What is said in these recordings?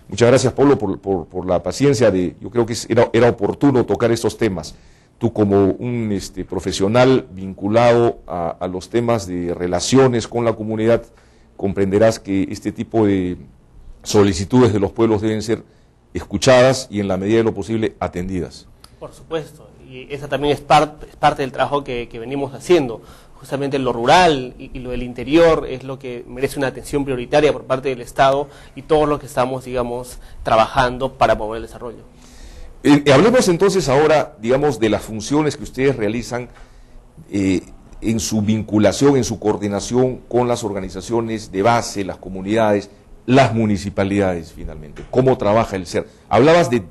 Muchas gracias, Pablo, por la paciencia. Yo creo que era oportuno tocar estos temas. Tú, como un profesional vinculado a los temas de relaciones con la comunidad, comprenderás que este tipo de solicitudes de los pueblos deben ser escuchadas y, en la medida de lo posible, atendidas. Por supuesto, y esa también es parte del trabajo que venimos haciendo. Justamente lo rural y lo del interior es lo que merece una atención prioritaria por parte del Estado y todos los que estamos, digamos, trabajando para promover el desarrollo. Hablemos entonces ahora, digamos, de las funciones que ustedes realizan en su vinculación, en su coordinación con las organizaciones de base, las comunidades, las municipalidades, finalmente. ¿Cómo trabaja el SER? Hablabas de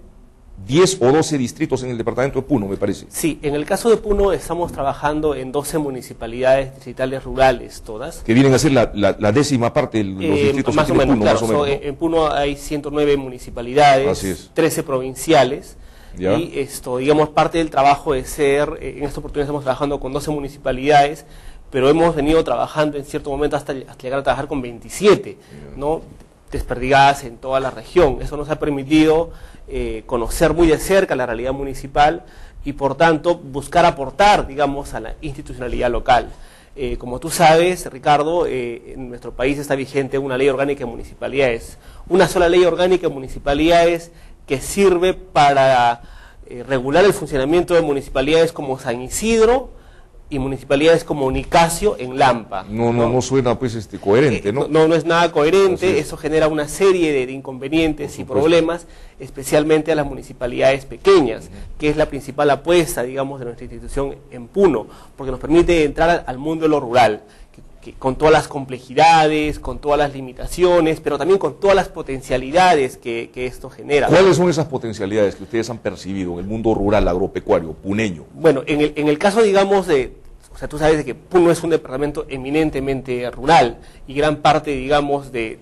10 o 12 distritos en el departamento de Puno, me parece. Sí, en el caso de Puno estamos trabajando en 12 municipalidades distritales rurales, todas. Que vienen a ser la 10ª parte de los distritos más o menos, Puno, claro. Más o menos, ¿no? En Puno hay 109 municipalidades, 13 provinciales. ¿Ya? Y digamos, parte del trabajo de SER, en esta oportunidad estamos trabajando con 12 municipalidades, pero hemos venido trabajando en cierto momento hasta llegar a trabajar con 27, ¿no?, desperdigadas en toda la región. Eso nos ha permitido conocer muy de cerca la realidad municipal y, por tanto, buscar aportar, digamos, a la institucionalidad local. Como tú sabes, Ricardo, en nuestro país está vigente una ley orgánica de municipalidades, una sola ley orgánica de municipalidades que sirve para regular el funcionamiento de municipalidades como San Isidro y municipalidades como Nicasio en Lampa. No suena pues coherente, ¿no? No es nada coherente, eso genera una serie de inconvenientes y problemas, especialmente a las municipalidades pequeñas, que es la principal apuesta, digamos, de nuestra institución en Puno, porque nos permite entrar al mundo de lo rural, que con todas las complejidades, con todas las limitaciones, pero también con todas las potencialidades que esto genera. ¿Cuáles son esas potencialidades que ustedes han percibido en el mundo rural agropecuario, puneño? Bueno, en el caso, digamos, o sea, tú sabes de que Puno es un departamento eminentemente rural y gran parte, digamos, de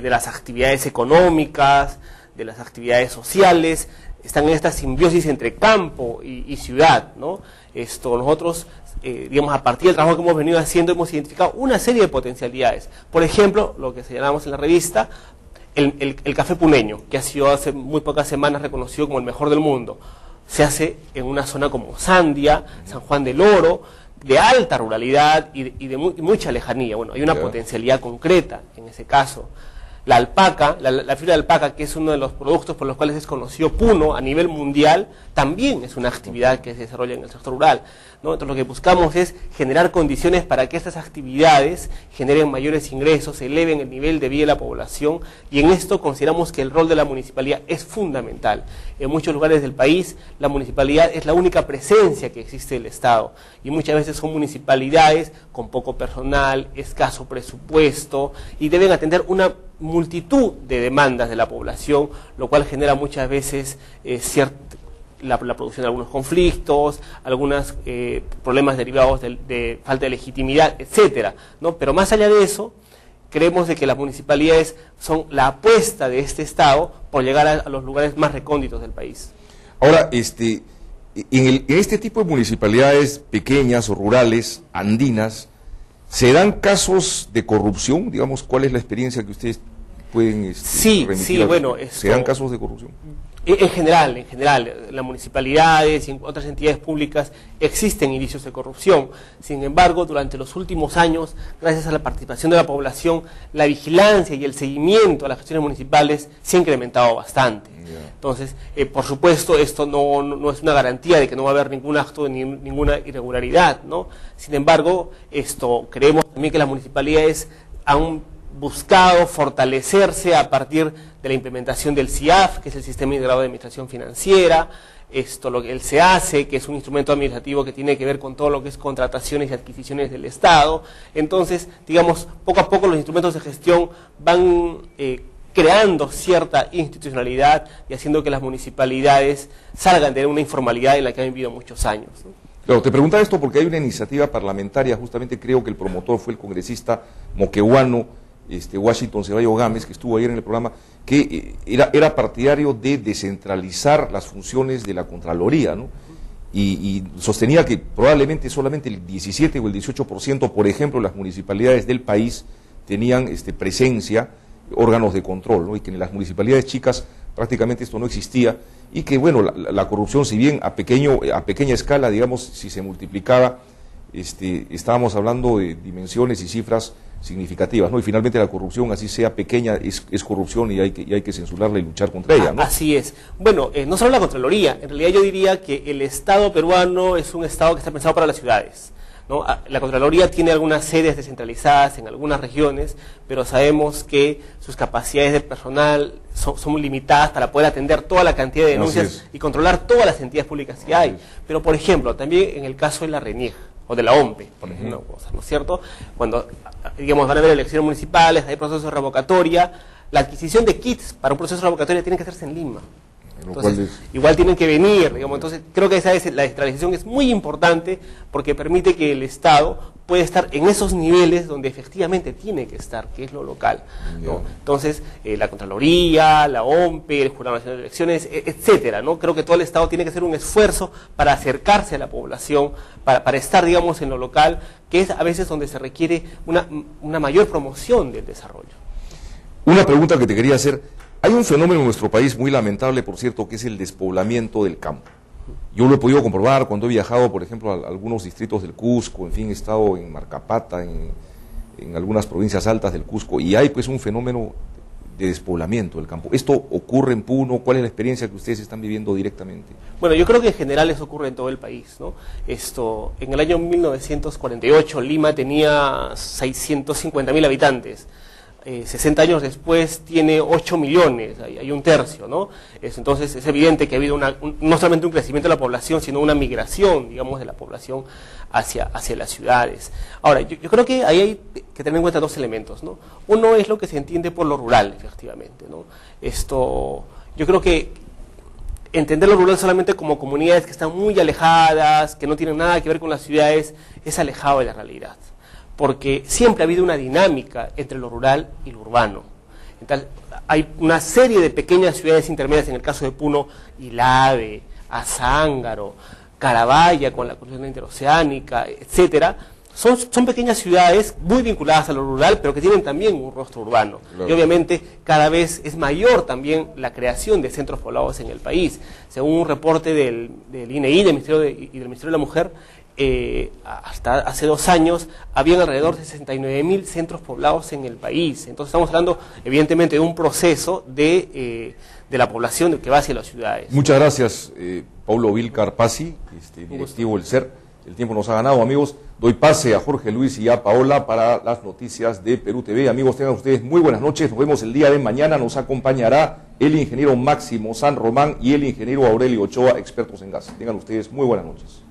las actividades económicas, de las actividades sociales, están en esta simbiosis entre campo y ciudad, ¿no? Nosotros, digamos, a partir del trabajo que hemos venido haciendo, hemos identificado una serie de potencialidades. Por ejemplo, lo que señalamos en la revista, el café puneño, que ha sido hace muy pocas semanas reconocido como el mejor del mundo. Se hace en una zona como Sandia, San Juan del Oro, de alta ruralidad y de mucha lejanía. Bueno, hay una potencialidad concreta en ese caso. La alpaca, la fibra de alpaca, que es uno de los productos por los cuales es conocido Puno a nivel mundial, también es una actividad que se desarrolla en el sector rural, ¿no? Entonces lo que buscamos es generar condiciones para que estas actividades generen mayores ingresos, eleven el nivel de vida de la población, y en esto consideramos que el rol de la municipalidad es fundamental. En muchos lugares del país la municipalidad es la única presencia que existe del Estado, y muchas veces son municipalidades con poco personal, escaso presupuesto, y deben atender una multitud de demandas de la población, lo cual genera muchas veces la producción de algunos conflictos, algunos problemas derivados de falta de legitimidad, etcétera, ¿no? Pero más allá de eso, creemos de que las municipalidades son la apuesta de este Estado por llegar a los lugares más recónditos del país. Ahora, en este tipo de municipalidades pequeñas o rurales, andinas, ¿se dan casos de corrupción? Digamos, ¿cuál es la experiencia que ustedes pueden remitir? Sí, bueno, ¿Se dan casos de corrupción? En general, en las municipalidades y en otras entidades públicas existen indicios de corrupción. Sin embargo, durante los últimos años, gracias a la participación de la población, la vigilancia y el seguimiento a las gestiones municipales se ha incrementado bastante. Entonces, por supuesto, esto no es una garantía de que no va a haber ningún acto ni ninguna irregularidad, ¿no? Sin embargo, creemos también que las municipalidades han buscado fortalecerse a partir de la implementación del SIAF, que es el Sistema Integrado de Administración Financiera, el SEACE, que es un instrumento administrativo que tiene que ver con todo lo que es contrataciones y adquisiciones del Estado. Entonces, digamos, poco a poco los instrumentos de gestión van creando cierta institucionalidad y haciendo que las municipalidades salgan de una informalidad en la que han vivido muchos años, ¿no? Claro, te preguntaba esto porque hay una iniciativa parlamentaria, justamente creo que el promotor fue el congresista moquehuano, Washington Ceballos Gámez, que estuvo ayer en el programa, que era partidario de descentralizar las funciones de la Contraloría, ¿no? y sostenía que probablemente solamente el 17 o el 18%, por ejemplo, las municipalidades del país tenían presencia, órganos de control, ¿no? Y que en las municipalidades chicas prácticamente esto no existía, y que, bueno, la corrupción, si bien a pequeña escala, digamos, si se multiplicaba, estábamos hablando de dimensiones y cifras significativas, ¿no? Y finalmente la corrupción, así sea pequeña, es corrupción y hay que censurarla y luchar contra ella, ¿no? Así es. Bueno, no solo la Contraloría, en realidad yo diría que el Estado peruano es un Estado que está pensado para las ciudades, ¿no? La Contraloría tiene algunas sedes descentralizadas en algunas regiones, pero sabemos que sus capacidades de personal son limitadas para poder atender toda la cantidad de denuncias y controlar todas las entidades públicas que hay. Pero, por ejemplo, también en el caso de la RENIEC o de la OMPE, por ejemplo, ¿no es cierto? Cuando, digamos, van a haber elecciones municipales, hay procesos de revocatoria, la adquisición de kits para un proceso de revocatoria tiene que hacerse en Lima. Entonces, igual tienen que venir, digamos. Entonces, creo que la descentralización es muy importante porque permite que el Estado pueda estar en esos niveles donde efectivamente tiene que estar, que es lo local, ¿no? Entonces, la Contraloría, la OMPE, el Jurado Nacional de Elecciones, etcétera, ¿no? Creo que todo el Estado tiene que hacer un esfuerzo para acercarse a la población, para estar, digamos, en lo local, que es a veces donde se requiere una mayor promoción del desarrollo. Una pregunta que te quería hacer. Hay un fenómeno en nuestro país muy lamentable, por cierto, que es el despoblamiento del campo. Yo lo he podido comprobar cuando he viajado, por ejemplo, a algunos distritos del Cusco, en fin, he estado en Marcapata, en algunas provincias altas del Cusco, y hay pues un fenómeno de despoblamiento del campo. ¿Esto ocurre en Puno? ¿Cuál es la experiencia que ustedes están viviendo directamente? Bueno, yo creo que en general eso ocurre en todo el país, ¿no? En el año 1948 Lima tenía 650.000 habitantes. 60 años después tiene 8 millones, hay un tercio, ¿no? Entonces es evidente que ha habido no solamente un crecimiento de la población, sino una migración, digamos, de la población hacia las ciudades. Ahora, yo creo que ahí hay que tener en cuenta dos elementos, ¿no? Uno es lo que se entiende por lo rural, efectivamente, ¿no? Yo creo que entender lo rural solamente como comunidades que están muy alejadas, que no tienen nada que ver con las ciudades, es alejado de la realidad. Porque siempre ha habido una dinámica entre lo rural y lo urbano. Entonces, hay una serie de pequeñas ciudades intermedias, en el caso de Puno, Ilave, Azángaro, Carabaya con la conexión interoceánica, etcétera. Son pequeñas ciudades muy vinculadas a lo rural, pero que tienen también un rostro urbano. Claro. Y obviamente cada vez es mayor también la creación de centros poblados en el país. Según un reporte del INEI y del Ministerio de la Mujer, hasta hace 2 años habían alrededor de 69.000 centros poblados en el país. Entonces estamos hablando evidentemente de un proceso de la población que va hacia las ciudades. Muchas gracias, Paulo Vilcar Pasi, directivo del SER. El tiempo nos ha ganado, amigos. Doy pase a Jorge Luis y a Paola para las noticias de Perú TV. Amigos, tengan ustedes muy buenas noches. Nos vemos el día de mañana. Nos acompañará el ingeniero Máximo San Román y el ingeniero Aurelio Ochoa, expertos en gas. Tengan ustedes muy buenas noches.